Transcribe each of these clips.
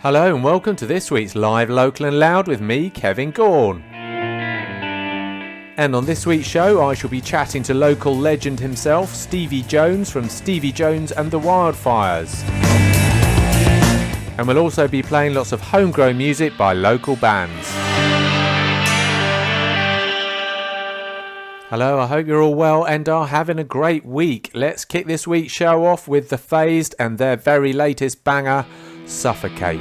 Hello and welcome to this week's Live, Local and Loud with me, Kevin Gaughan. And on this week's show I shall be chatting to local legend himself, Stevie Jones from Stevie Jones and The Wildfires. And we'll also be playing lots of homegrown music by local bands. Hello, I hope you're all well and are having a great week. Let's kick this week's show off with The Phased and their very latest banger, Suffocate.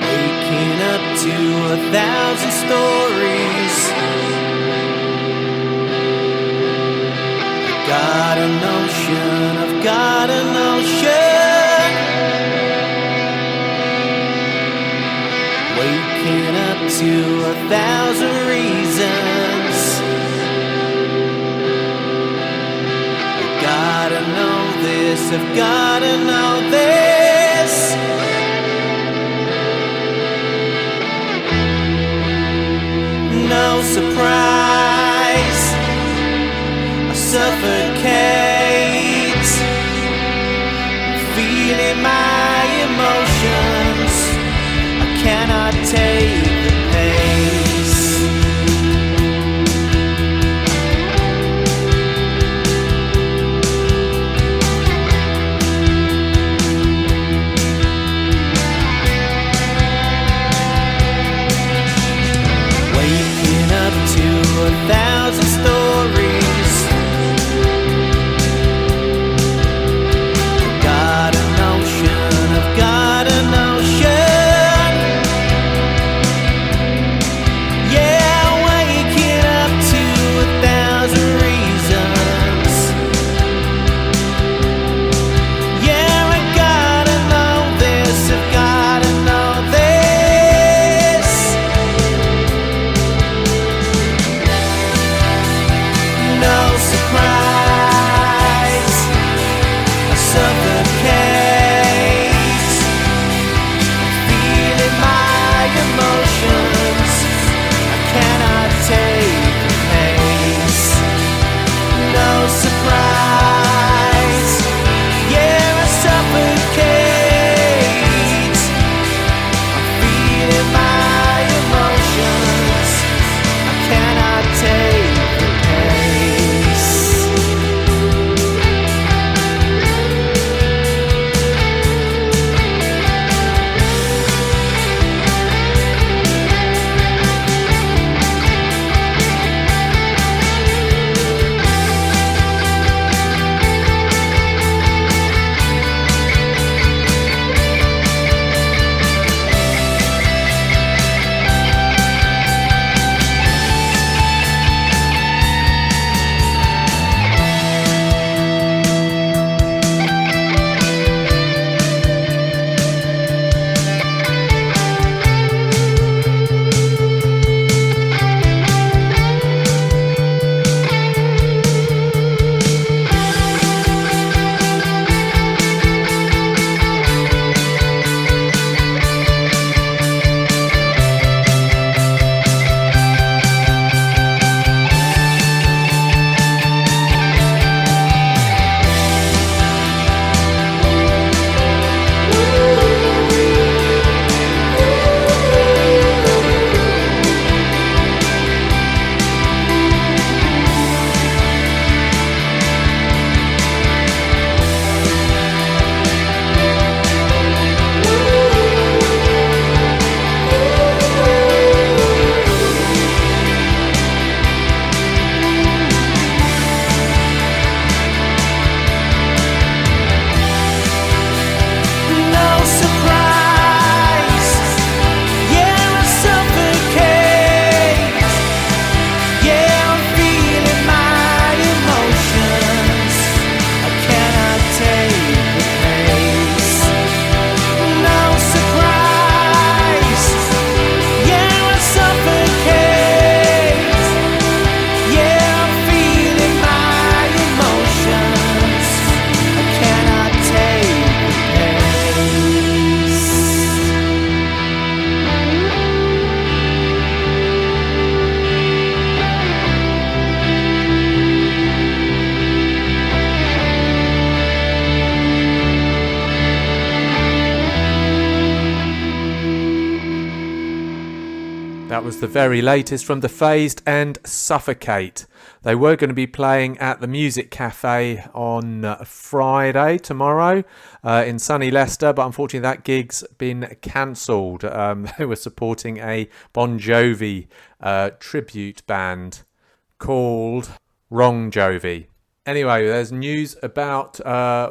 Waking up to 1,000 stories. I've got an ocean, I've got an ocean. Waking up to 1,000 reasons. I've gotta know this, I've gotta know this. No surprise, I suffocate, feeling my emotions. I cannot take the pace. Waking up to 1,000 stories. I've got an ocean, I've got an ocean. That was the very latest from The Phased and Suffocate. They were going to be playing at the Music Cafe on Friday, tomorrow, in sunny Leicester, but unfortunately that gig's been cancelled. They were supporting a Bon Jovi tribute band called Wrong Jovi. Anyway, there's news about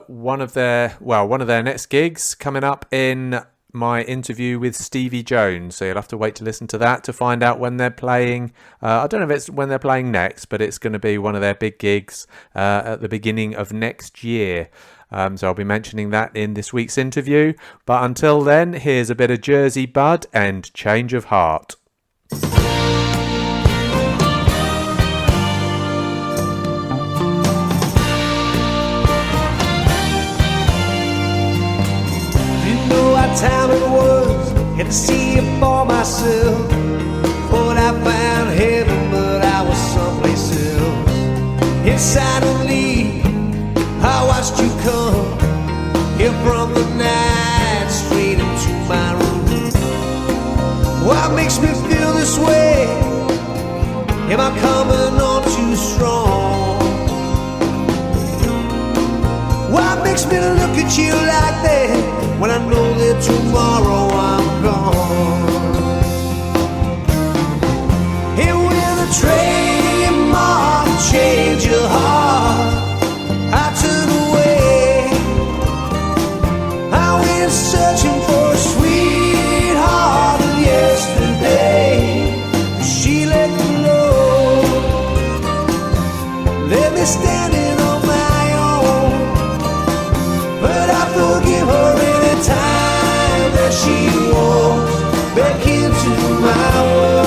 one of their next gigs coming up in my interview with Stevie Jones, so you'll have to wait to listen to that to find out when they're playing. I don't know if it's when they're playing next, but it's going to be one of their big gigs at the beginning of next year. So I'll be mentioning that in this week's interview. But until then, here's a bit of Jersey Bud and Change of Heart. Time it was, had to see it for myself. Thought I found heaven, but I was someplace else. And silently, I watched you come here from the night straight into my room. What makes me feel this way? Am I coming on too strong? What makes me look at you like that when I know that tomorrow I'm gone? And with a trademark change of heart, I turn away. I went searching for a sweetheart of yesterday. She let me know, let me standing on my own. But I forgive her anytime that she walks back into my world.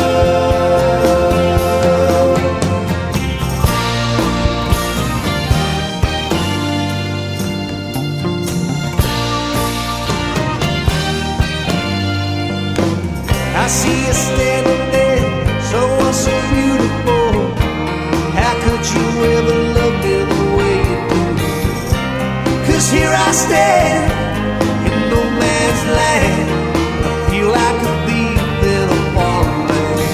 I see you standing there, so beautiful. How could you ever love me the way you do? 'Cause here I stand in no man's land. I feel like a thief in a foreign land.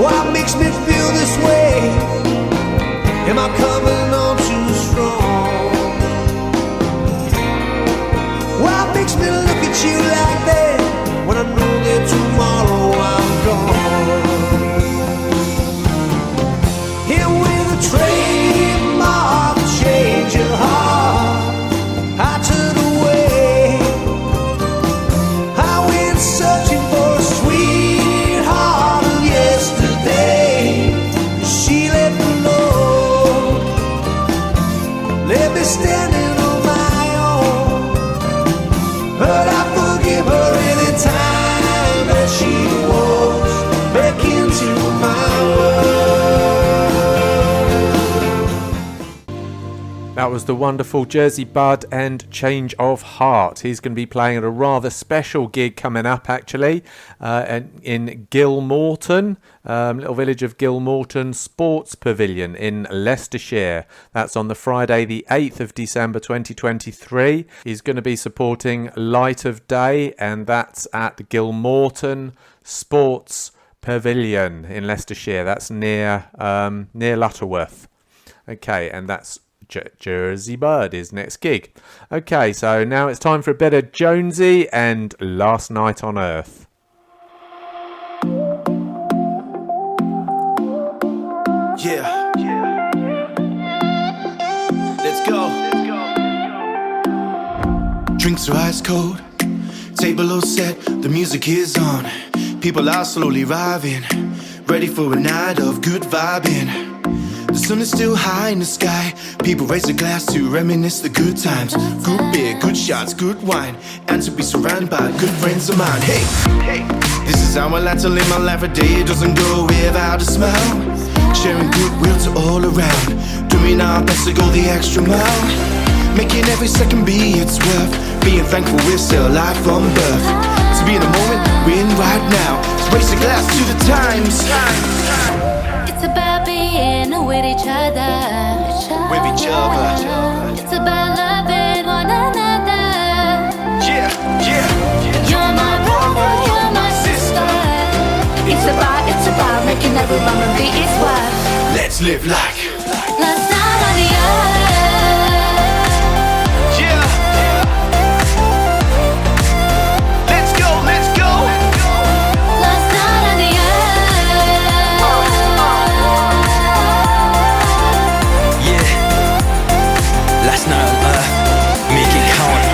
What makes me feel this way? Am I coming on too strong? What makes me look at you like that when I know that tomorrow I'm gone? Here with a trademark change of heart, I turn away. I went searching for a sweetheart of yesterday. She let me know, let me standing on my own. But I forgive her anytime that she walks back into my world. That was the wonderful Jersey Bud and Change of Heart. He's going to be playing at a rather special gig coming up, actually, in Gilmorton, little village of Gilmorton Sports Pavilion in Leicestershire. That's on the Friday, the 8th of December 2023. He's going to be supporting Light of Day, and that's at Gilmorton Sports Pavilion in Leicestershire. That's near Lutterworth. Okay, and that's Jersey Bud, his next gig. Okay, so now it's time for a bit of Jonesy and Last Night on Earth. Yeah. Let's go. Drinks are ice cold, table all set, the music is on. People are slowly arriving, ready for a night of good vibing. The sun is still high in the sky. People raise a glass to reminisce the good times. Good beer, good shots, good wine, and to be surrounded by good friends of mine. Hey, hey, this is how I like to live my life. A day doesn't go without a smile. Sharing goodwill to all around, doing our best to go the extra mile. Making every second be its worth. Being thankful we're still alive from birth. To be in the moment we're in right now. Let's raise a glass to the times. It's about being with each other. With each other. It's about loving one another. Yeah, yeah. You're my brother, you're my sister. Let's live like Last night on the earth. yeah. Let's go, let's go. Last night on the earth. Yeah, last night on Earth, make it count.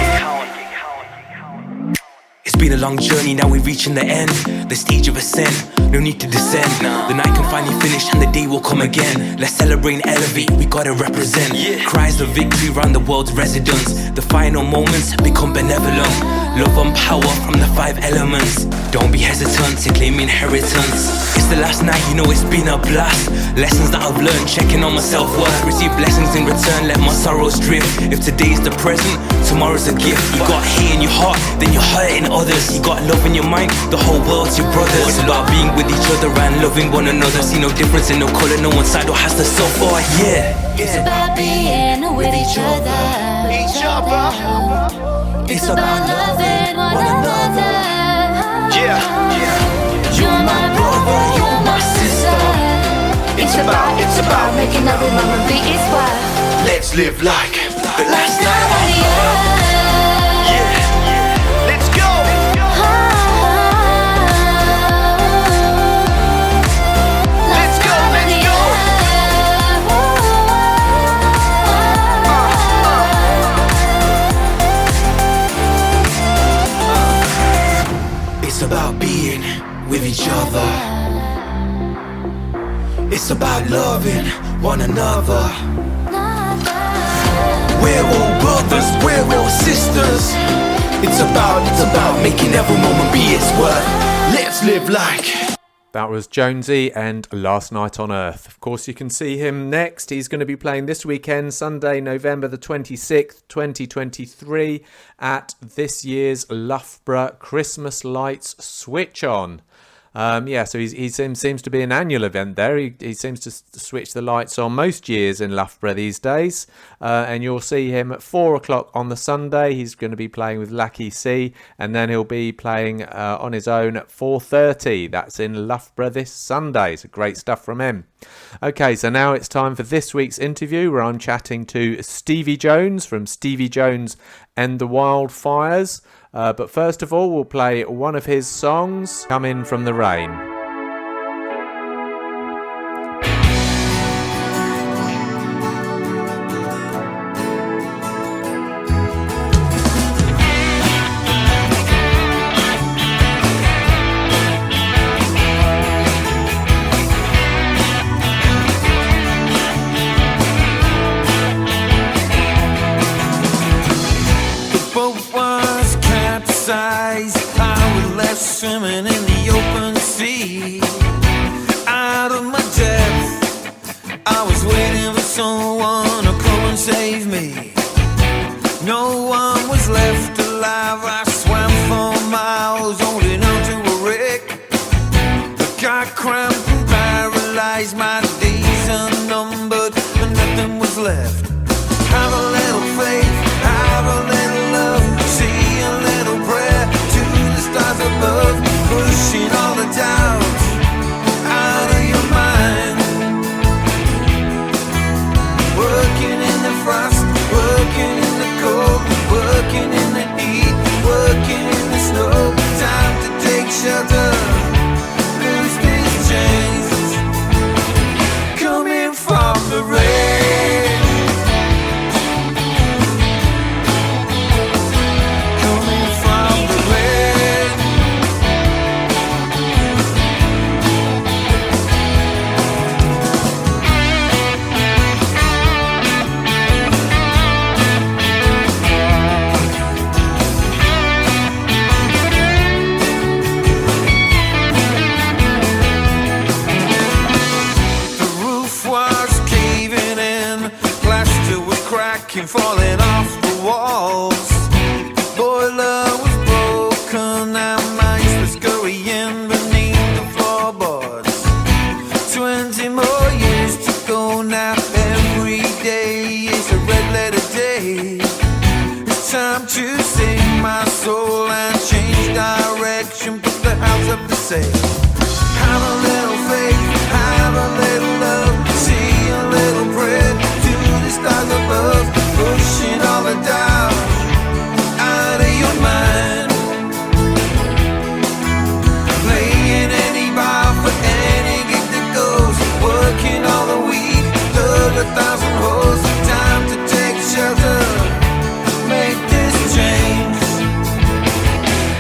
It's been a long journey, now we're reaching the end. The stage of ascent, no need to descend. The night can finally finish and the day will come again. Let's celebrate and elevate, we gotta represent. Cries of victory round the world's residents. The final moments become benevolent. Love and power from the 5 elements. Don't be hesitant to claim inheritance. It's the last night, you know it's been a blast. Lessons that I've learned, checking on my self-worth. Receive blessings in return, let my sorrows drift. If today's the present, tomorrow's a gift. You got hate in your heart, then you're hurting others. You got love in your mind, the whole world's your brothers. It's about being with each other and loving one another. See no difference in no colour, no one side or has to suffer. Yeah, It's about being with each other. It's about loving one another. Yeah, You're my brother, you're my sister. It's about making every moment be its worth. let's live like Last night on the earth. yeah. Let's go. Let's go, let's go. It's about being with each other. It's about loving one another. We're all brothers, we're all sisters. It's about making every moment be its worth. Let's live like. That was Jonesy and Last Night on Earth. Of course, you can see him next. He's going to be playing this weekend, Sunday, November the 26th, 2023, at this year's Loughborough Christmas Lights Switch On. So he seems to be an annual event there. He seems to switch the lights on most years in Loughborough these days. And you'll see him at 4 o'clock on the Sunday. He's going to be playing with Lackey C. And then he'll be playing on his own at 4:30. That's in Loughborough this Sunday. So great stuff from him. Okay, so now it's time for this week's interview where I'm chatting to Stevie Jones from Stevie Jones and The Wildfires. But first of all, we'll play one of his songs, Coming from the Rain. Swimming in the open sea, out of my depth, I was waiting for someone to come and save me. No one was left alive, I swam for miles, holding on to a wreck. I got cramped and paralyzed, my days unnumbered, and nothing was left. Have a little faith, have a little love, say a little prayer to the stars above, pushing all the doubt out of your mind. Working in the frost, working in the cold, working in the heat, working in the snow. Time to take shelter, loose these chains, coming from the rain. Falling off the walls, boiler was broken and mice were scurrying beneath the floorboards. 20 more years to go now, every day is a red letter day. It's time to save my soul and change direction, put the house up for sale. Have a little faith, have a little love, see prayer to the stars above, pushing all the doubt out of your mind. Playing any bar for any gig that goes, working all the week, dug 1,000 holes. Time to take shelter, make this change.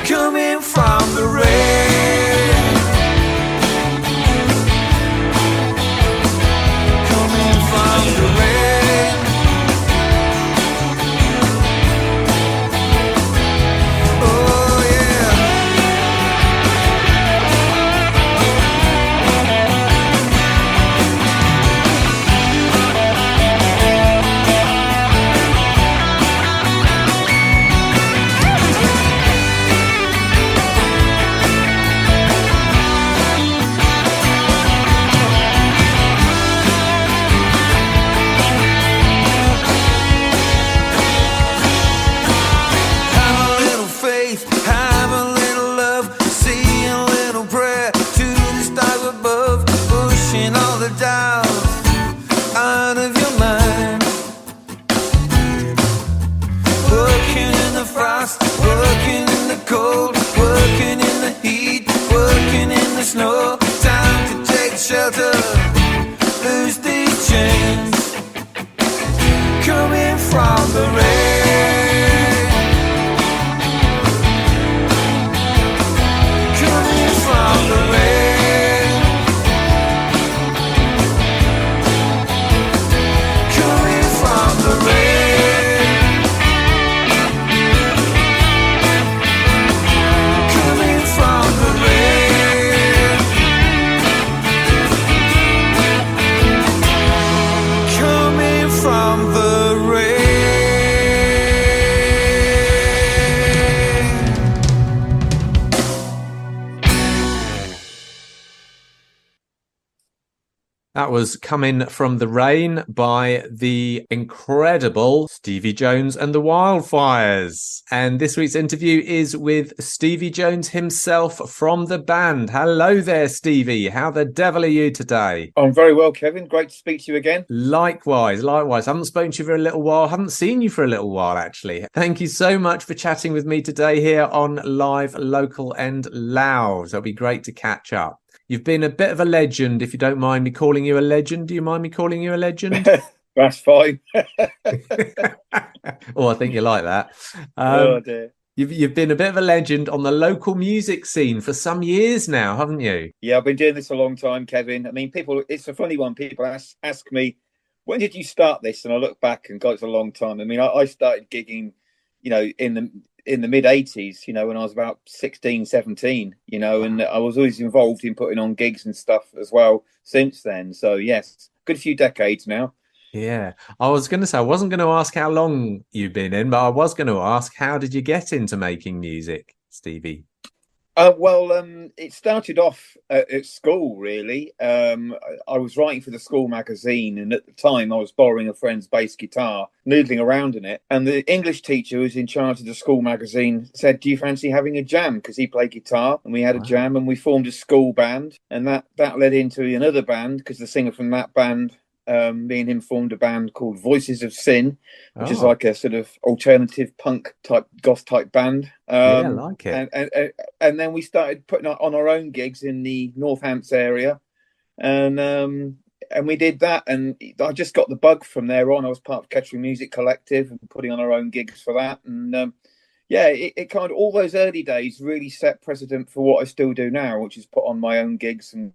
Coming from the rain, coming from the rain. Oh yeah. Have a little faith, have a little love, say a little prayer to the stars above, pushing all the doubt out of your mind. Working in the frost, working in the cold, working in the heat, working in the snow. Time to take shelter, lose these chains. Coming from the rain, coming from the rain, coming from the rain, coming from the rain, coming from the rain. That was Coming from the Rain by the incredible Stevie Jones and the Wildfires. And this week's interview is with Stevie Jones himself from the band. Hello there, Stevie. How the devil are you today? I'm very well, Kevin. Great to speak to you again. Likewise. I haven't spoken to you for a little while. Haven't seen you for a little while, actually. Thank you so much for chatting with me today here on Live, Local and Loud. It'll be great to catch up. You've been a bit of a legend, if you don't mind me calling you a legend. Do you mind me calling you a legend? That's fine. Oh, I think you like that. Oh dear. You've been a bit of a legend on the local music scene for some years now, haven't you? Yeah, I've been doing this a long time, Kevin. I mean, it's a funny one. People ask me, when did you start this? And I look back and God, it's a long time. I mean, I started gigging, in the mid 80s, when I was about 16, 17, and I was always involved in putting on gigs and stuff as well since then. So yes, good few decades now. Yeah. I was going to say, I wasn't going to ask how long you've been in, but I was going to ask, how did you get into making music, Stevie? It started off at school, really. I was writing for the school magazine, and at the time I was borrowing a friend's bass guitar, noodling around in it. And the English teacher who was in charge of the school magazine said, "Do you fancy having a jam?" Because he played guitar, and we had a jam, and we formed a school band. And that led into another band, because the singer from that band, me and him formed a band called Voices of Sin, which is like a sort of alternative punk type, goth type band. Yeah, I like it. And then we started putting on our own gigs in the Northants area, and we did that. And I just got the bug from there on. I was part of Kettering Music Collective and putting on our own gigs for that. And it kind of, all those early days really set precedent for what I still do now, which is put on my own gigs and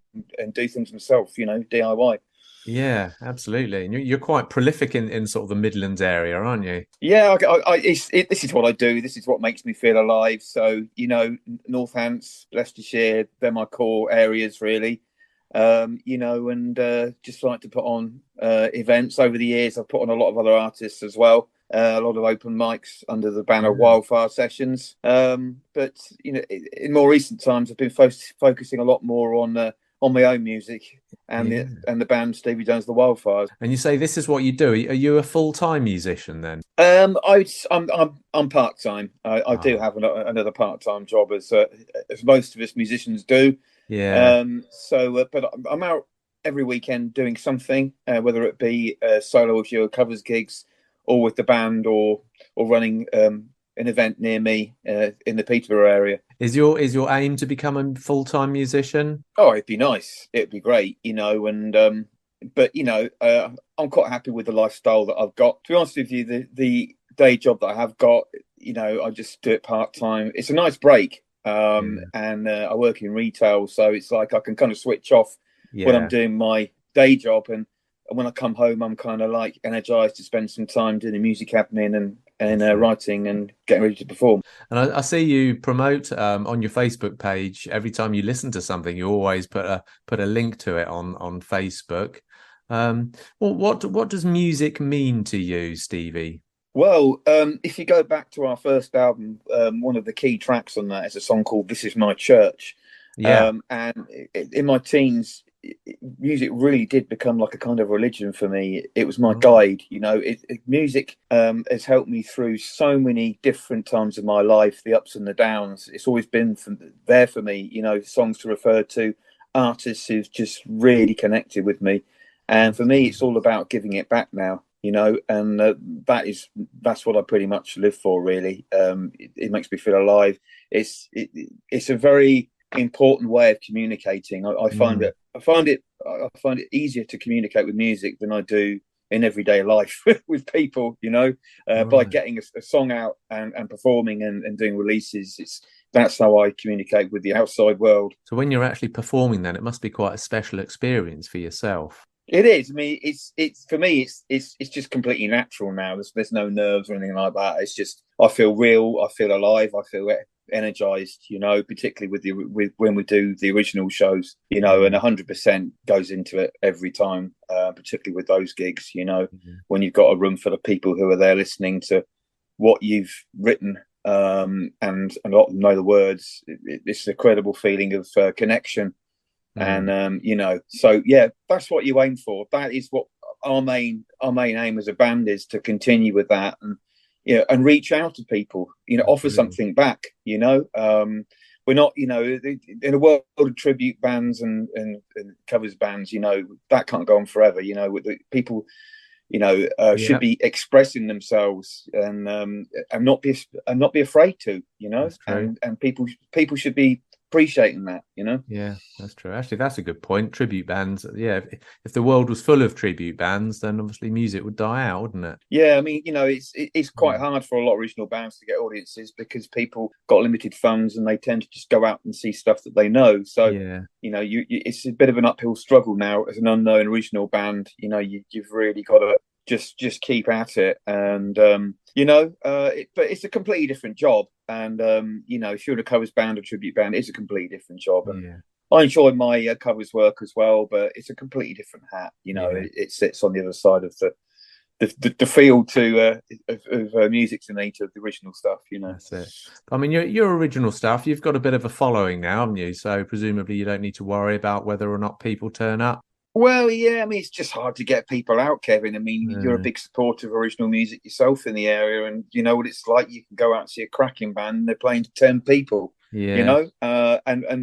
do things myself, DIY. Yeah, absolutely. And you're quite prolific in sort of the Midlands area, aren't you? Yeah, this is what I do. This is what makes me feel alive. So, Northants, Leicestershire, they're my core areas, really. And just like to put on events. Over the years, I've put on a lot of other artists as well. A lot of open mics under the banner Wildfire Sessions. But in more recent times, I've been focusing a lot more on my own music and the band Stevie Jones The Wildfires. And you say this is what you do. Are you a full-time musician then? I'm part-time. I do have another part-time job, as most of us musicians do. Yeah. But I'm out every weekend doing something, whether it be solo with your covers gigs, or with the band, or running an event near me in the Peterborough area. Is your aim to become a full-time musician? Oh, it'd be nice. It'd be great, and but I'm quite happy with the lifestyle that I've got. To be honest with you, the day job that I have got, I just do it part time. It's a nice break, and I work in retail, so it's like I can kind of switch off when I'm doing my day job, and when I come home, I'm kind of like energized to spend some time doing the music admin and writing and getting ready to perform. And I see you promote on your Facebook page every time you listen to something. You always put a link to it on Facebook. Well, what does music mean to you, Stevie? Well, if you go back to our first album, one of the key tracks on that is a song called "This Is My Church." Yeah. And in my teens, music really did become like a kind of religion for me. It was my guide. Music has helped me through so many different times of my life, the ups and the downs. It's always been there for me. Songs to refer to, artists who've just really connected with me, and for me, it's all about giving it back now. And that's what I pretty much live for. Really, it makes me feel alive. It's a very important way of communicating. I find it easier to communicate with music than I do in everyday life with people. By getting a song out and performing and doing releases, that's how I communicate with the outside world. So when you're actually performing, then it must be quite a special experience for yourself. It is. I mean, it's for me. It's just completely natural now. There's no nerves or anything like that. It's just I feel real. I feel alive. I feel energized. Particularly with when we do the original shows. And 100% goes into it every time. Particularly with those gigs. When you've got a room full of people who are there listening to what you've written, and a lot of them know the words. It's a credible feeling of connection. And so yeah, that's what you aim for. That is what our main aim as a band is, to continue with that, and and reach out to people, offer something back. We're not, in a world of tribute bands and covers bands, that can't go on forever. People should be expressing themselves and not be afraid to, and people should be appreciating that. Yeah, that's true. Actually, that's a good point. Tribute bands, if the world was full of tribute bands, then obviously music would die out, wouldn't it? Yeah, I mean, it's quite hard for a lot of original bands to get audiences because people got limited funds and they tend to just go out and see stuff that they know. So it's a bit of an uphill struggle now as an unknown original band. You've really got to just keep at it, and but it's a completely different job. And if you're a covers band or tribute band, it's a completely different job. And I enjoy my covers work as well, but it's a completely different hat. It sits on the other side of the field of music to me, to the original stuff. That's it. I mean, your original stuff, you've got a bit of a following now, haven't you? So presumably you don't need to worry about whether or not people turn up. Well, yeah, I mean, it's just hard to get people out, Kevin. I mean, you're a big supporter of original music yourself in the area, and you know what it's like. You can go out and see a cracking band, and they're playing to 10 people, and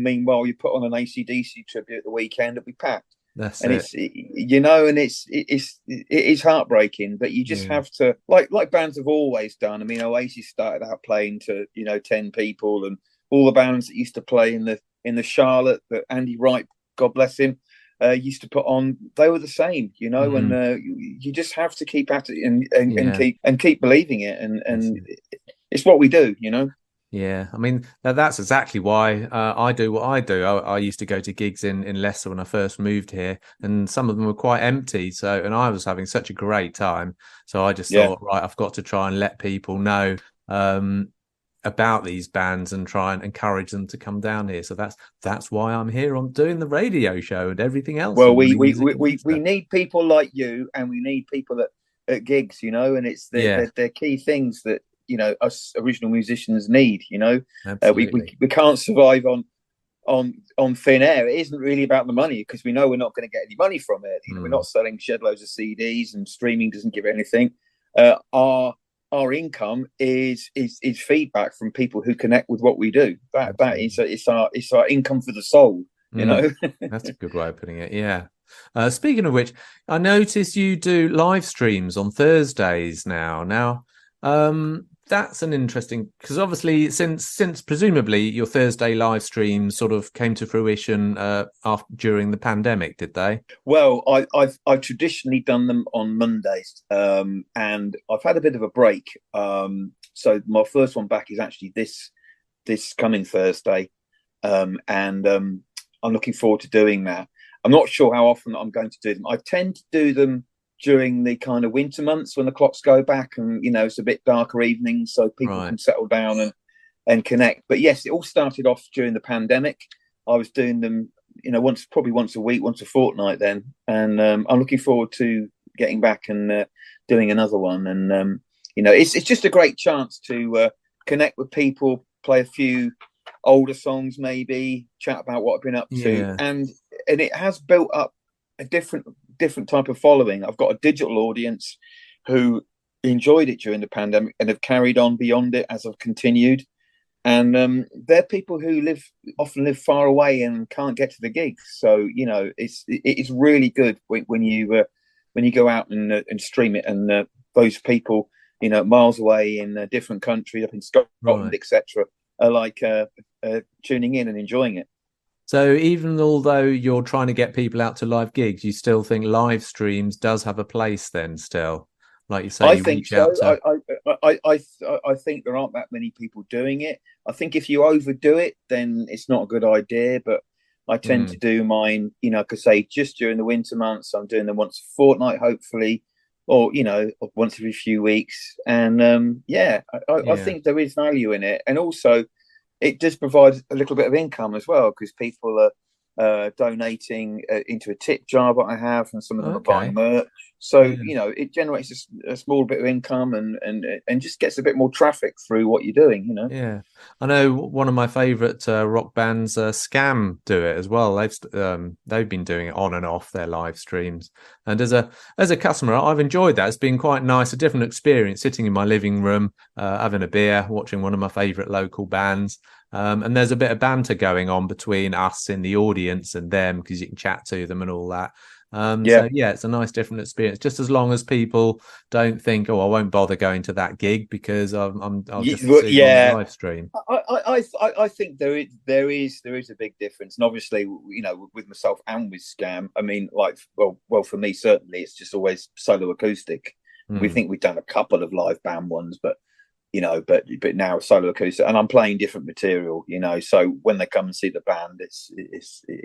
meanwhile, you put on an AC/DC tribute at the weekend, it'll be packed. That's and it. It is heartbreaking, but you just have to, like bands have always done. I mean, Oasis started out playing to 10 people, and all the bands that used to play in the Charlotte that Andy Wright, God bless him, used to put on, they were the same, and you just have to keep at it and keep believing it, and it's what we do. Yeah, I mean, that's exactly why I do what I do. I used to go to gigs in Leicester when I first moved here, and some of them were quite empty. And I was having such a great time. So I just thought, right, I've got to try and let people know about these bands and try and encourage them to come down here. So that's why I'm here on doing the radio show and everything else. Well, we need people like you, and we need people at gigs, and it's they're key things that us original musicians need. We can't survive on thin air. It isn't really about the money, because we know we're not going to get any money from it. We're not selling shed loads of CDs, and streaming doesn't give anything. Our income is feedback from people who connect with what we do. It's our income for the soul. That's a good way of putting it. Yeah. Speaking of which, I notice you do live streams on Thursdays now. That's an interesting, because obviously since presumably your Thursday live streams sort of came to fruition during the pandemic, did they? Well, I've traditionally done them on Mondays, and I've had a bit of a break. So my first one back is actually this coming Thursday, and I'm looking forward to doing that. I'm not sure how often I'm going to do them. I tend to do them during the kind of winter months when the clocks go back and, you know, it's a bit darker evenings, so people can settle down and connect. But yes, it all started off during the pandemic. I was doing them, you know, probably once a week, once a fortnight then. And I'm looking forward to getting back and doing another one. And, you know, it's just a great chance to connect with people, play a few older songs, maybe chat about what I've been up to. And it has built up a different type of following. I've got a digital audience who enjoyed it during the pandemic and have carried on beyond it as I've continued. And they're people who often live far away and can't get to the gigs. So, you know, it's really good when you go out and stream it, and those people, you know, miles away in a different country, up in Scotland, etc., are like tuning in and enjoying it. So even although you're trying to get people out to live gigs, you still think live streams does have a place then still? Like you say, I think so. I think there aren't that many people doing it. I think if you overdo it, then it's not a good idea. But I tend to do mine, you know, because say just during the winter months, I'm doing them once a fortnight, hopefully, or, you know, once every few weeks. And I think there is value in it. And also, it does provide a little bit of income as well, because people are donating into a tip jar that I have, and some of them are buying merch. So, you know, it generates a small bit of income and just gets a bit more traffic through what you're doing, you know? Yeah. I know one of my favourite rock bands, Scam, do it as well. They've been doing it on and off their live streams. And as a customer, I've enjoyed that. It's been quite nice, a different experience, sitting in my living room, having a beer, watching one of my favourite local bands. And there's a bit of banter going on between us in the audience and them, because you can chat to them and all that. So it's a nice different experience, just as long as people don't think, oh, I won't bother going to that gig because I'll just see it on the live stream. I think there is a big difference. And obviously, you know, with myself and with Scam, I mean, like, well for me, certainly it's just always solo acoustic. We think we've done a couple of live band ones, but you know, but now solo acoustic, and I'm playing different material, you know. So when they come and see the band, it's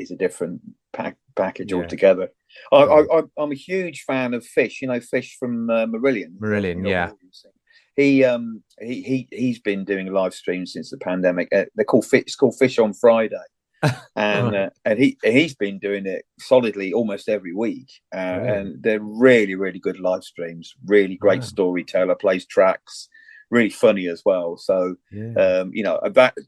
a different package altogether. I'm a huge fan of Fish, you know, Fish from Marillion. Marillion, yeah. He's been doing live streams since the pandemic. It's called Fish on Friday, and he's been doing it solidly almost every week. And they're really, really good live streams. Really great storyteller, plays tracks. Really funny as well. So you know,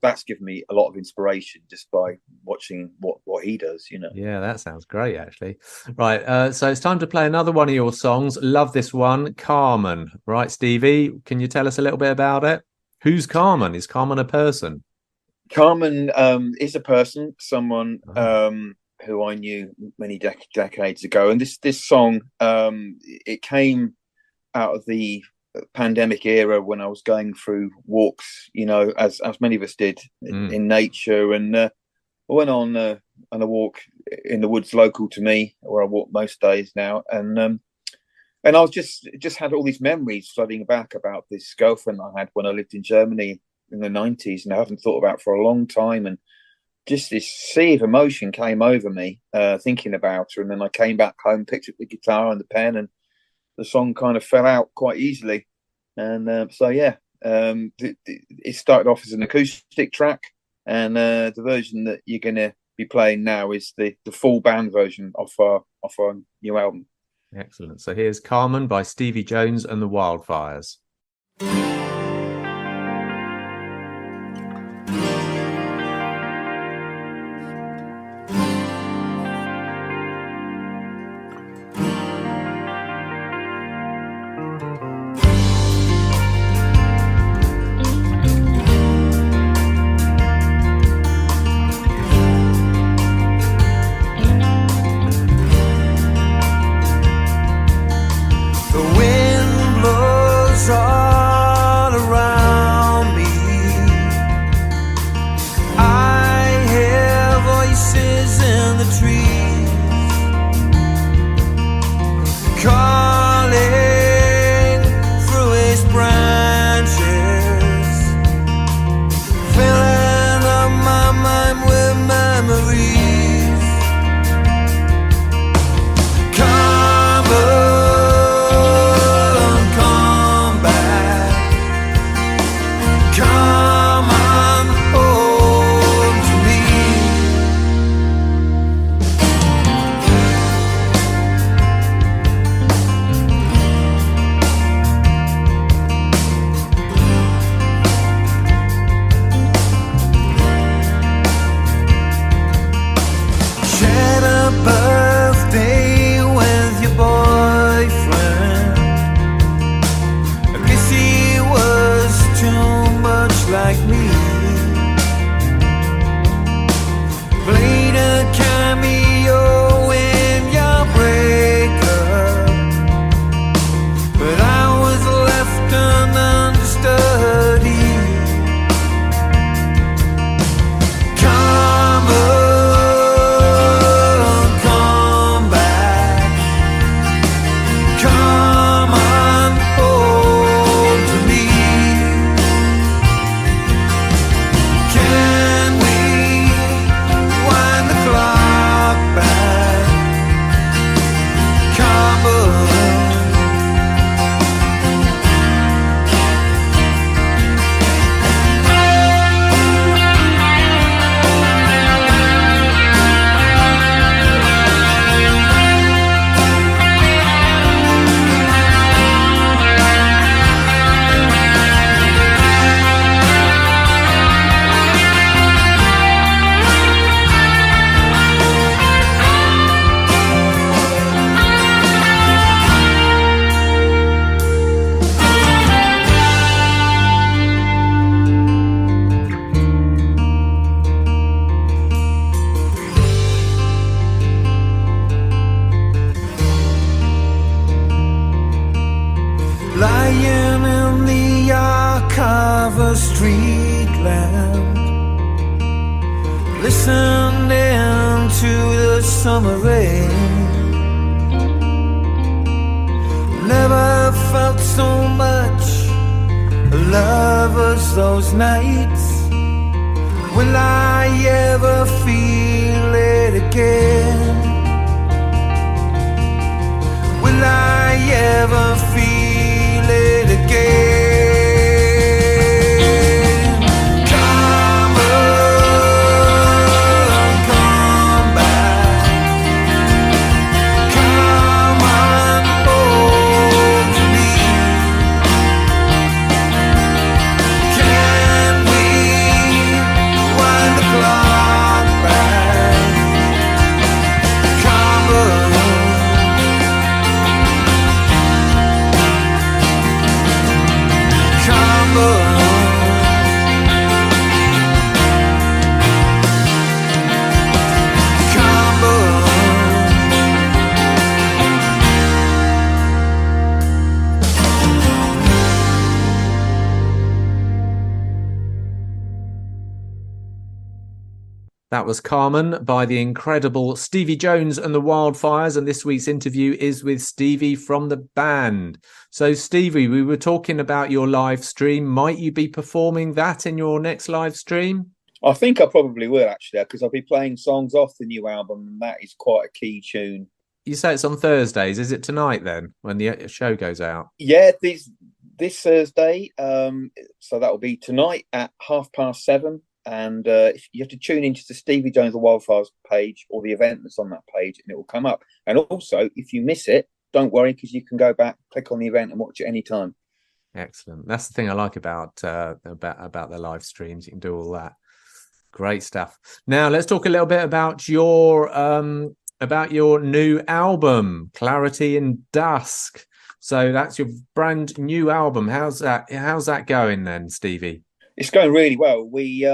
that's given me a lot of inspiration just by watching what he does, you know. Yeah, that sounds great, actually. Right, so it's time to play another one of your songs. Love this one, Carmen. Right, Stevie, can you tell us a little bit about it? Who's Carmen? Is Carmen a person? Carmen is a person, someone who I knew many decades ago. And this song, it came out of the pandemic era when I was going through walks, you know, as many of us did in nature. And I went on a walk in the woods local to me, where I walk most days now. And I was just had all these memories flooding back about this girlfriend I had when I lived in Germany in the 90s, and I haven't thought about for a long time. And just this sea of emotion came over me thinking about her. And then I came back home, picked up the guitar and the pen, and the song kind of fell out quite easily. And it started off as an acoustic track, and the version that you're going to be playing now is the full band version of our new album. Excellent. So here's Carmen by Stevie Jones and the Wildfires. like me. Played a cameo in your breakup, but I was left an understudy. Come on, come back. Come on home to me. Can we wind the clock back? Come on. Lying in the archive of street lamp, listening to the summer rain. Never felt so much love as those nights. Will I ever feel it again? Will I ever feel it again? Come on, come back. Come on home to me. Can we wind the clock back? Come on. Come on. Come on. That was Carmen by the incredible Stevie Jones and the Wildfires, and this week's interview is with Stevie from the band. So Stevie, we were talking about your live stream. Might you be performing that in your next live stream? I think I probably will, actually, because I'll be playing songs off the new album, and that is quite a key tune. You say it's on Thursdays. Is it tonight then, when the show goes out? Yeah, this Thursday. So that will be tonight at 7:30. And if you have to tune into the Stevie Jones The Wildfires page or the event that's on that page, and it will come up. And also, if you miss it, don't worry, because you can go back, click on the event, and watch it anytime. Excellent. That's the thing I like about the live streams. You can do all that. Great stuff. Now let's talk a little bit about your new album, Clarity in Dusk. So that's your brand new album. How's that going then, Stevie? It's going really well. We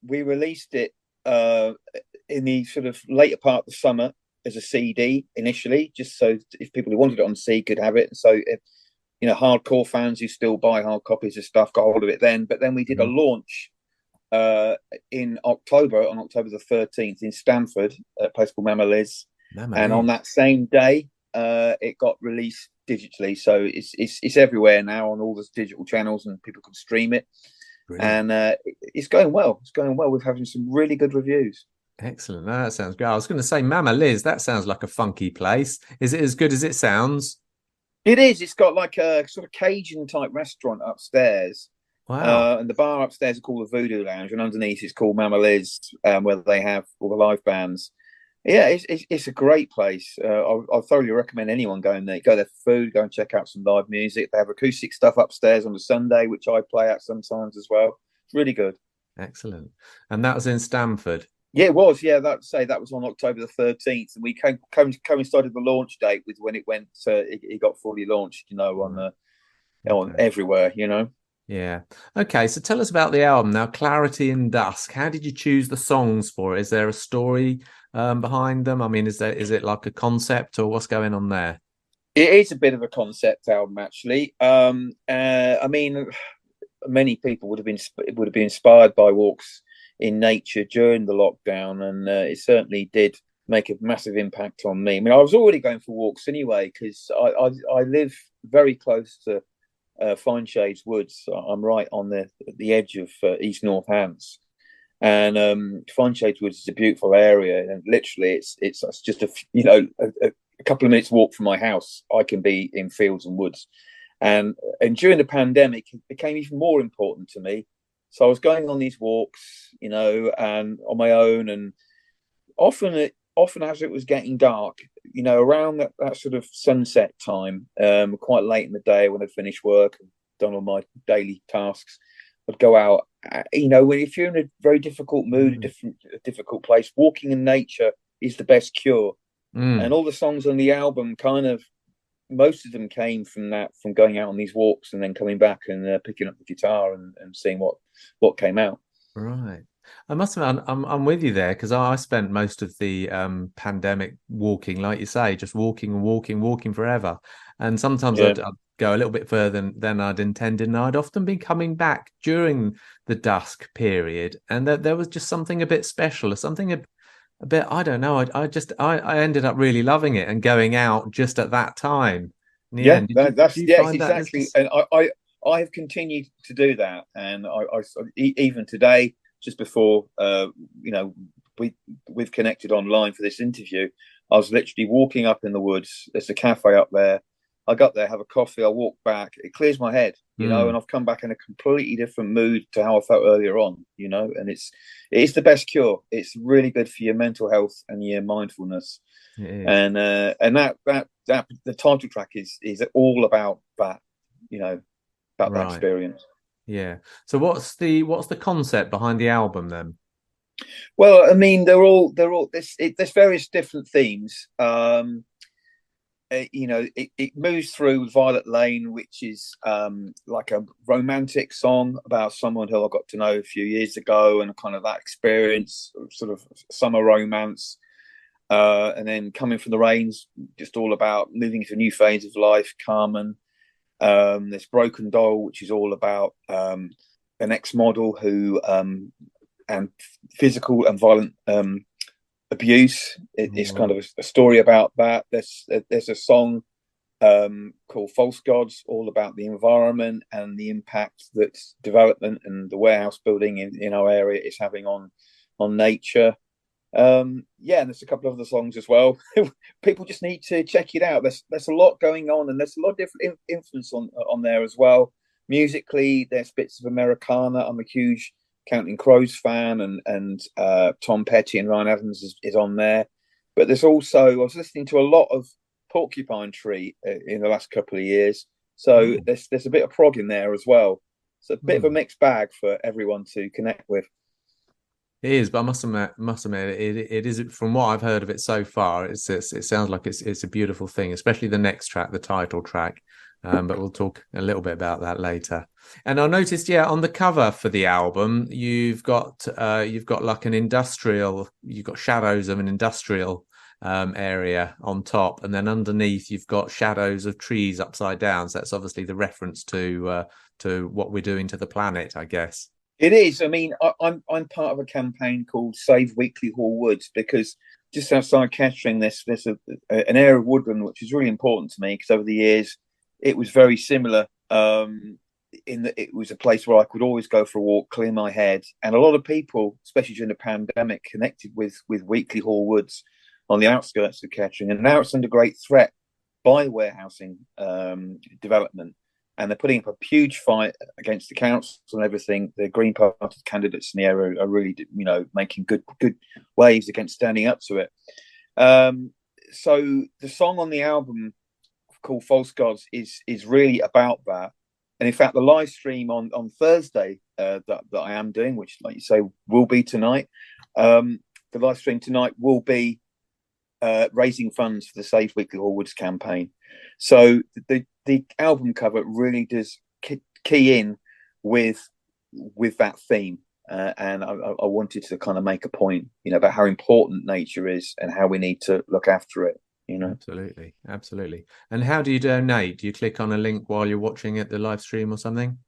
released it in the sort of later part of the summer as a CD initially, just so if people who wanted it on CD could have it. So if, hardcore fans who still buy hard copies of stuff got hold of it then. But then we did a launch in October, on October the 13th in Stamford, at a place called Mama Liz. And on that same day, it got released digitally. So it's everywhere now on all the digital channels, and people can stream it. Brilliant. And it's going well. It's going well. We're having some really good reviews. Excellent. That sounds good. I was going to say Mama Liz. That sounds like a funky place. Is it as good as it sounds? It is. It's got like a sort of Cajun type restaurant upstairs. Wow. And the bar upstairs is called the Voodoo Lounge, and underneath it's called Mama Liz, where they have all the live bands. Yeah, it's a great place. I thoroughly recommend anyone going there. Go there for food, go and check out some live music. They have acoustic stuff upstairs on a Sunday, which I play at sometimes as well. It's really good. Excellent. And that was in Stamford? Yeah, it was. Yeah, that was on October the 13th. And we coincided the launch date with when it went, it got fully launched, on everywhere, Yeah. Okay, so tell us about the album now, Clarity in Dusk. How did you choose the songs for it? Is there a story behind them? I mean, is it like a concept or what's going on there? It is a bit of a concept album, actually. I mean, many people would have been inspired by walks in nature during the lockdown, and it certainly did make a massive impact on me. I mean, I was already going for walks anyway because I live very close to Fine Shades Woods. I'm right on the edge of East North Hants, and Fine Shades Woods is a beautiful area, and literally it's just a couple of minutes walk from my house. I can be in fields and woods, and during the pandemic, it became even more important to me. So I was going on these walks, and on my own, and often as it was getting dark, around that sort of sunset time, quite late in the day when I'd finished work and done all my daily tasks, I'd go out. If you're in a very difficult mood, a difficult place, walking in nature is the best cure. And Mm. all the songs on the album most of them came from going out on these walks and then coming back and picking up the guitar and seeing what came out. Right. I must admit, I'm with you there because I spent most of the pandemic walking, like you say, just walking and walking, walking forever. And sometimes Yeah, I'd go a little bit further than I'd intended, and I'd often been coming back during the dusk period, and there was just something a bit special, or something a bit, I don't know. I ended up really loving it and going out just at that time. In the yeah, end, did that's you yes, find that as exactly. And I have continued to do that, and even today, just before you know, we've connected online for this interview. I was literally walking up in the woods. There's a cafe up there. I got there, have a coffee. I walk back. It clears my head, Mm, and I've come back in a completely different mood to how I felt earlier on, and it's the best cure. It's really good for your mental health and your mindfulness. it is. And that the title track is all about that, you know, about that Right. experience. Yeah. So what's the concept behind the album then? Well, I mean, they're all there's various different themes. It moves through Violet Lane, which is like a romantic song about someone who I got to know a few years ago, and kind of that experience, sort of summer romance. And then Coming from the Rains, just all about moving into a new phase of life. Carmen, there's Broken Doll, which is all about an ex-model who and physical and violent abuse. It's kind Wow. of a story about that. There's a song called False Gods, all about the environment and the impact that development and the warehouse building in our area is having on nature. Yeah, and there's a couple of other songs as well. People just need to check it out. There's a lot going on, and there's a lot of different influence on there as well. Musically, there's bits of Americana. I'm a huge Counting Crows fan, and Tom Petty and Ryan Adams is on there. But there's also, I was listening to a lot of Porcupine Tree in the last couple of years, so Oh. there's a bit of prog in there as well. It's a bit of a Hmm. mixed bag for everyone to connect with. It is, but I must admit, it is from what I've heard of it so far. It sounds like it's a beautiful thing, especially the next track, the title track. But we'll talk a little bit about that later. And I noticed, yeah, on the cover for the album, you've got like you've got shadows of an industrial area on top, and then underneath you've got shadows of trees upside down. So that's obviously the reference to what we're doing to the planet, I guess. It is. I mean, I'm part of a campaign called Save Weekly Hall Woods because just outside Kettering, there's an area of woodland which is really important to me because over the years it was very similar. In that it was a place where I could always go for a walk, clear my head, and a lot of people, especially during the pandemic, connected with Weekly Hall Woods on the outskirts of Kettering, and now it's under great threat by warehousing development, and they're putting up a huge fight against the council and everything. The Green Party candidates in the area are really, making good waves against standing up to it. So the song on the album called "False Gods" is really about that. And in fact, the live stream on Thursday that I am doing, which, like you say, will be tonight. The live stream tonight will be raising funds for the Safe Weekly Hallwoods campaign. So the album cover really does key in with that theme. And I wanted to kind of make a point, about how important nature is and how we need to look after it. Absolutely. And how do you donate? Do you click on a link while you're watching it, the live stream or something?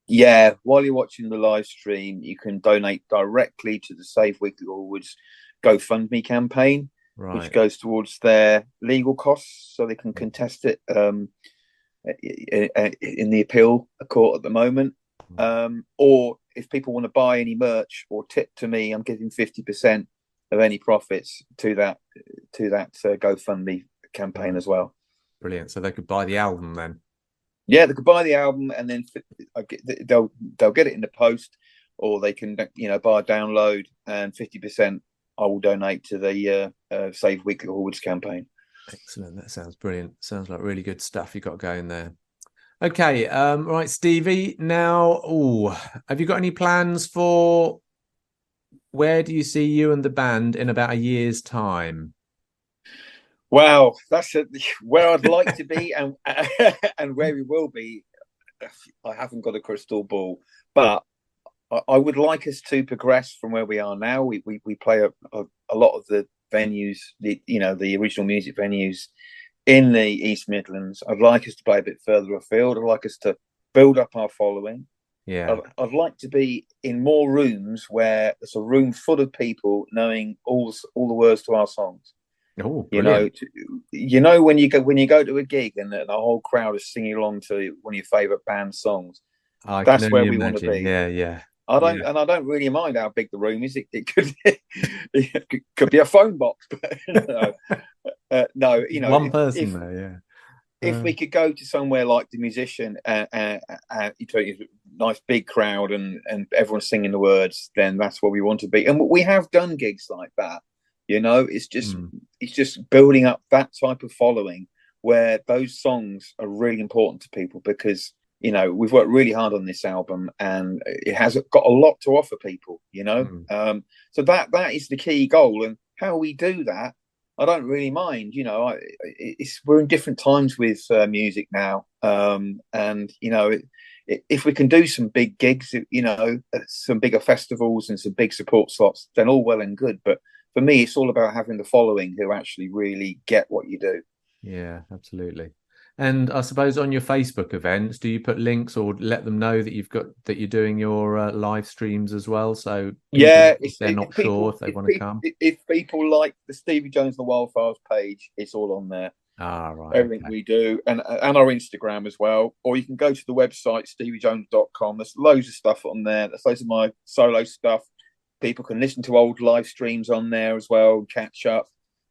Yeah, while you're watching the live stream, you can donate directly to the Save Weekly Onwards GoFundMe campaign, which goes towards their legal costs, so they can contest it in the appeal court at the moment. Or if people want to buy any merch or tip to me, I'm giving 50% of any profits to that GoFundMe campaign as well. Brilliant. So they could buy the album then. Yeah, they could buy the album and then they'll get it in the post, or they can buy a download, and 50% I will donate to the Save Weekly Onwards campaign. Excellent. That sounds brilliant. Sounds like really good stuff you got going there. Okay, right, Stevie. Now, have you got any plans for where do you see you and the band in about a year's time? Wow, that's where I'd like to be, and and where we will be. I haven't got a crystal ball, but I would like us to progress from where we are now. We play a lot of the venues, the original music venues in the East Midlands. I'd like us to play a bit further afield. I'd like us to build up our following. Yeah, I'd like to be in more rooms where there's a room full of people knowing all the words to our songs. Oh, brilliant. When you go to a gig and the whole crowd is singing along to one of your favourite band songs. That's where we want to be. Yeah. I don't really mind how big the room is. It could be a phone box, but no, one person though. Yeah. If we could go to somewhere like The Musician, you tell a nice big crowd and everyone's singing the words, then that's where we want to be. And we have done gigs like that. It's just building up that type of following where those songs are really important to people, because we've worked really hard on this album and it has got a lot to offer people. So that is the key goal, and how we do that, I don't really mind. We're in different times with music now, and if we can do some big gigs, some bigger festivals and some big support slots, then all well and good. But for me, it's all about having the following who actually really get what you do. Yeah, absolutely. And I suppose on your Facebook events, do you put links or let them know that you're doing your live streams as well? So if they're not sure if they want to come. If people like the Stevie Jones The Wildfires page, it's all on there. Right. Everything we do, and our Instagram as well. Or you can go to the website steviejones.com. There's loads of stuff on there. There's loads of my solo stuff. People can listen to old live streams on there as well, catch up.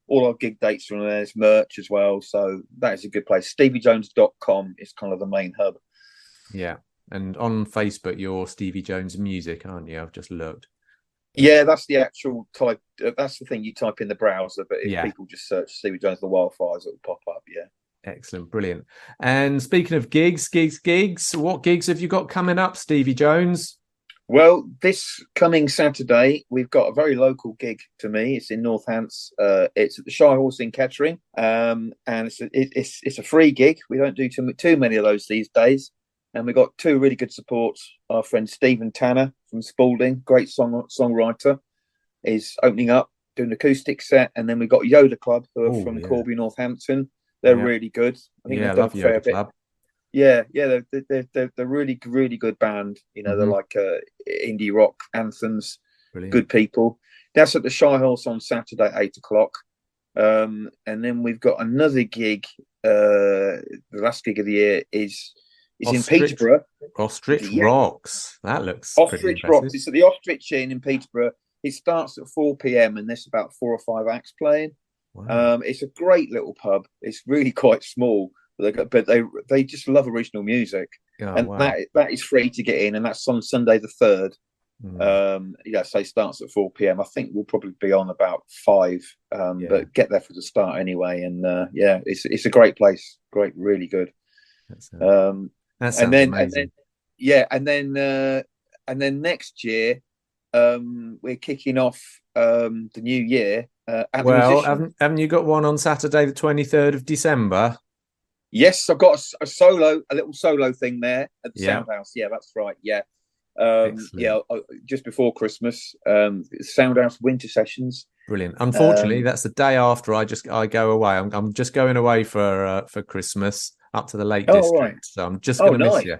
All our gig dates are on there. There's merch as well. So that is a good place. steviejones.com is kind of the main hub. Yeah. And on Facebook, you're Stevie Jones Music, aren't you? I've just looked. Yeah, that's the actual type. That's the thing you type in the browser. But if people just search Stevie Jones The Wildfires, it'll pop up. Yeah. Excellent. Brilliant. And speaking of gigs, what gigs have you got coming up, Stevie Jones? Well, this coming Saturday, we've got a very local gig to me. It's in Northants. It's at the Shy Horse in Kettering, and it's a free gig. We don't do too many of those these days, and we've got two really good supports. Our friend Stephen Tanner from Spalding, great songwriter, is opening up, doing an acoustic set, and then we've got Yoda Club, who are from Corby, Northampton. They're really good. I think they've done a fair bit. Club. Yeah, they're really, really good band. They're like indie rock anthems. Brilliant. Good people. That's at the Shy Horse on Saturday, 8:00. And then we've got another gig. The last gig of the year is in Peterborough. Ostrich Rocks. That looks Ostrich Rocks. It's at the Ostrich Inn in Peterborough. It starts at 4 p.m. and there's about 4 or 5 acts playing. Wow. It's a great little pub. It's really quite small. But they just love original music, and that is free to get in, and that's on Sunday the 3rd. So it starts at 4 p.m. I think we'll probably be on about 5, but get there for the start anyway. And it's a great place, really good. That sounds amazing. And then next year we're kicking off the new year. Haven't you got one on Saturday the 23rd of December? Yes, I've got a little solo thing there at the Yeah. Soundhouse. Yeah, that's right. Yeah. Excellent. Just before Christmas, Soundhouse Winter Sessions. Brilliant. Unfortunately, Um, that's the day after I go away. I'm just going away for Christmas up to the Lake oh, right. District, so I'm just Oh, going to miss nice. you.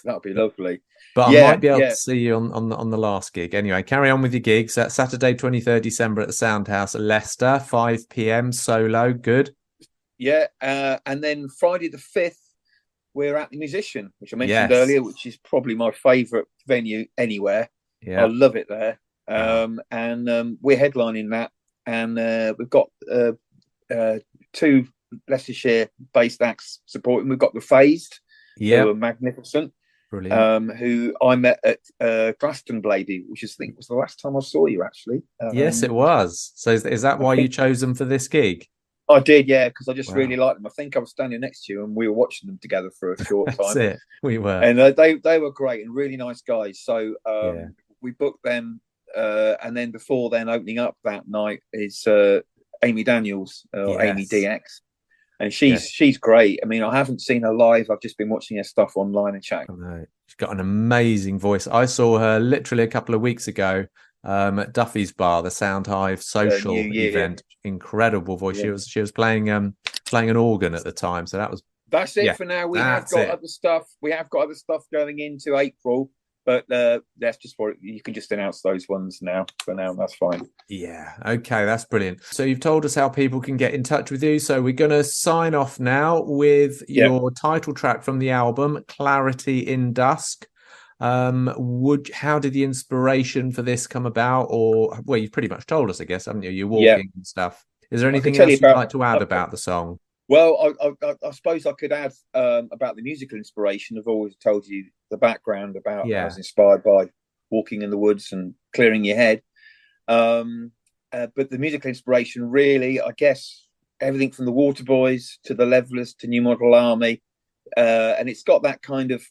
That'd be lovely. But I Yeah, might be able yeah, to see you on the last gig. Anyway, carry on with your gigs. That's Saturday, 23rd December at the Soundhouse at Leicester, 5 p.m. solo. Good. yeah. And then Friday the 5th, we're at the Musician, which I mentioned Yes. earlier, which is probably my favourite venue anywhere. I Yeah. love it there. Wow. And we're headlining that. And we've got two Leicestershire-based acts supporting. We've got the Phased, Yeah. who are magnificent. Brilliant. Who I met at Glastonbury, which I think was the last time I saw you, actually. Yes, it was. So is that why you chose them for this gig? I did, yeah, because I just Wow. really liked them. I think I was standing next to you, and we were watching them together for a short That's time. it. We were. And they were great and really nice guys. So Yeah. we booked them, and then before then, opening up that night is Amy Daniels, or Amy Yes. DX. And she's great. I mean, I haven't seen her live. I've just been watching her stuff online and chatting. I know. She's got an amazing voice. I saw her literally a couple of weeks ago at Duffy's Bar, the Sound Hive social New Year. event. Incredible voice. Yeah. She was playing an organ at the time, so that was That's it Yeah, for now. We that's have got it. other stuff. We have got other stuff going into April, but that's just what you can just announce those ones now. For now, that's fine. Yeah. Okay, that's brilliant. So you've told us how people can get in touch with you. So we're going to sign off now with your title track from the album, Clarity in Dusk. How did the inspiration for this come about? Or, well, you've pretty much told us, I guess, haven't you? You're walking and stuff. Is there anything tell else you you'd about- like to add about the song? Well, I suppose I could add about the musical inspiration. I've always told you the background about I was inspired by walking in the woods and clearing your head. But the musical inspiration, really, I guess, everything from the Waterboys to the Levellers to New Model Army, and it's got that kind of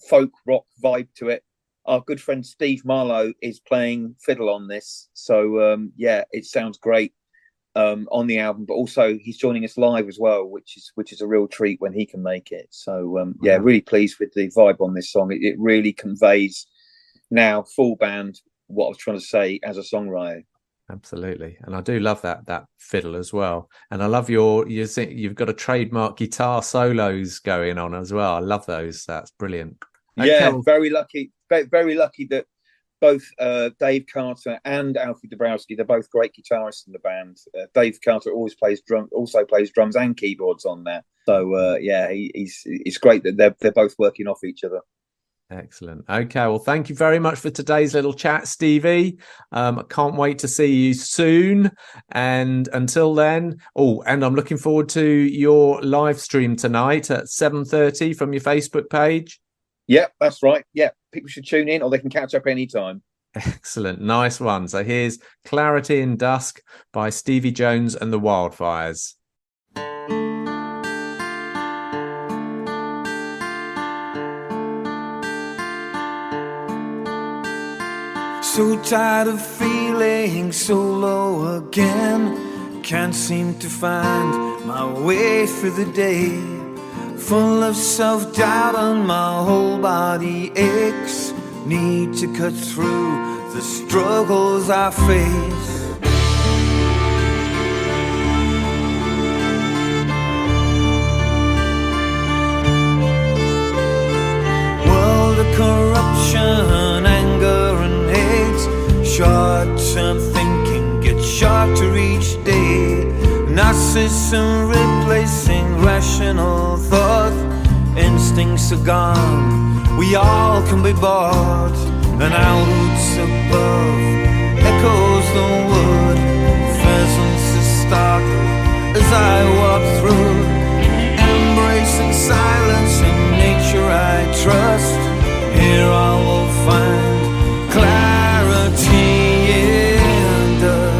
folk rock vibe to it. Our good friend Steve Marlowe is playing fiddle on this, so it sounds great on the album. But also he's joining us live as well, which is a real treat when he can make it. So really pleased with the vibe on this song. It really conveys now full band what I was trying to say as a songwriter. Absolutely, and I do love that fiddle as well. And I love you've got a trademark guitar solos going on as well. I love those. That's brilliant. Yeah, very lucky that both Dave Carter and Alfie Dabrowski, they're both great guitarists in the band. Dave Carter also plays drums and keyboards on that. So it's great that they're both working off each other. Excellent. Okay, well, thank you very much for today's little chat, Stevie. I can't wait to see you soon. And until then, and I'm looking forward to your live stream tonight at 7:30 from your Facebook page. Yeah, that's right. Yeah, people should tune in, or they can catch up anytime. Excellent. Nice one. So here's Clarity in Dusk by Stevie Jones and the Wildfires. So tired of feeling so low again. Can't seem to find my way through the day. Full of self-doubt and my whole body aches. Need to cut through the struggles I face. World of corruption, anger and hate. Short-term thinking gets shorter each day. Narcissism replacing rational thought. Instincts are gone, we all can be bought. And our roots above echoes the wood. Pheasants are startled as I walk through. Embracing silence and nature I trust. Here I will find clarity in dust.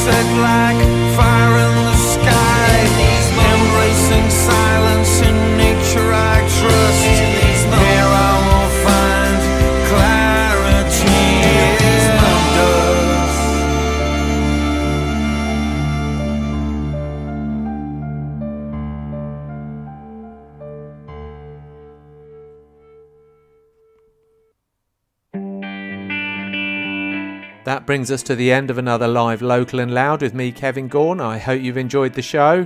set like fire in the sky. Embracing silence in nature I trust. Here I will find clarity in the dust. That brings us to the end of another live Local and Loud with me, Kevin Gaughan. I hope you've enjoyed the show.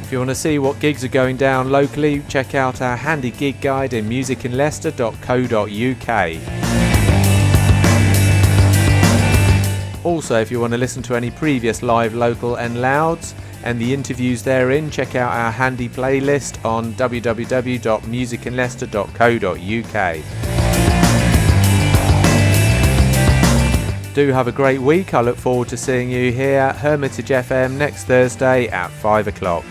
If you want to see what gigs are going down locally, check out our handy gig guide in musicinleicester.co.uk. Also, if you want to listen to any previous live Local and Louds and the interviews therein, check out our handy playlist on www.musicinleicester.co.uk. Do have a great week. I look forward to seeing you here at Hermitage FM next Thursday at 5 o'clock.